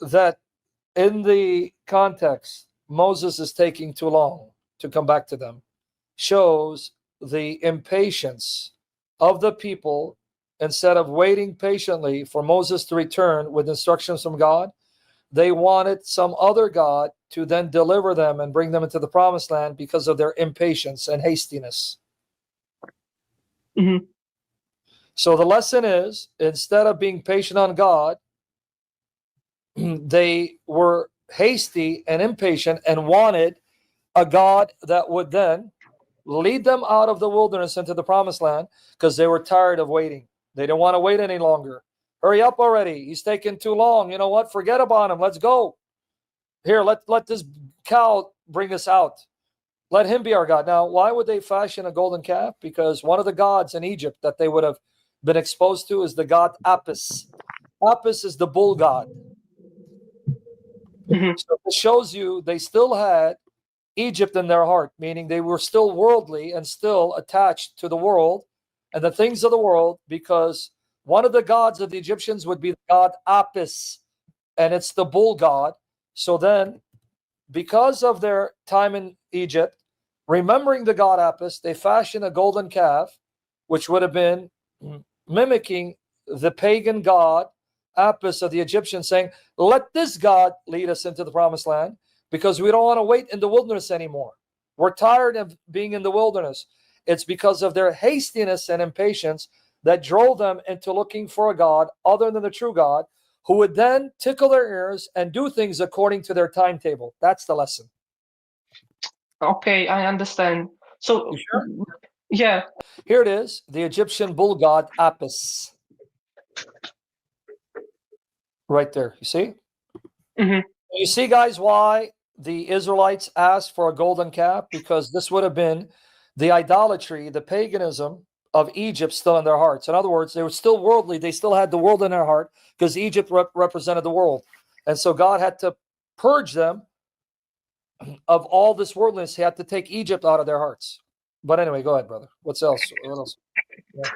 that in the context, Moses is taking too long to come back to them shows the impatience of the people. Instead of waiting patiently for Moses to return with instructions from God, they wanted some other God to then deliver them and bring them into the promised land because of their impatience and hastiness. Mm-hmm. So the lesson is, instead of being patient on God, they were hasty and impatient and wanted a God that would then lead them out of the wilderness into the promised land because they were tired of waiting. They didn't want to wait any longer. Hurry up already. He's taking too long. You know what? Forget about him. Let's go. Here, let this cow bring us out. Let him be our God. Now, why would they fashion a golden calf? Because one of the gods in Egypt that they would have been exposed to is the god Apis. Apis is the bull god. Mm-hmm. So it shows you they still had Egypt in their heart, meaning they were still worldly and still attached to the world and the things of the world, because one of the gods of the Egyptians would be the god Apis, and it's the bull god. So then, because of their time in Egypt, remembering the god Apis, they fashioned a golden calf, which would have been mimicking the pagan god Apis of the Egyptians, saying, let this God lead us into the promised land because we don't want to wait in the wilderness anymore. We're tired of being in the wilderness. It's because of their hastiness and impatience that drove them into looking for a God other than the true God, who would then tickle their ears and do things according to their timetable. That's the lesson. Okay, I understand. So, You sure? yeah. Here it is, the Egyptian bull god Apis. Right there, you see? Mm-hmm. You see, guys, why the Israelites asked for a golden calf? Because this would have been the idolatry, the paganism of Egypt still in their hearts. In other words, they were still worldly. They still had the world in their heart because Egypt represented the world. And so God had to purge them of all this worldliness. He had to take Egypt out of their hearts. But anyway, go ahead, brother. What else? Yeah.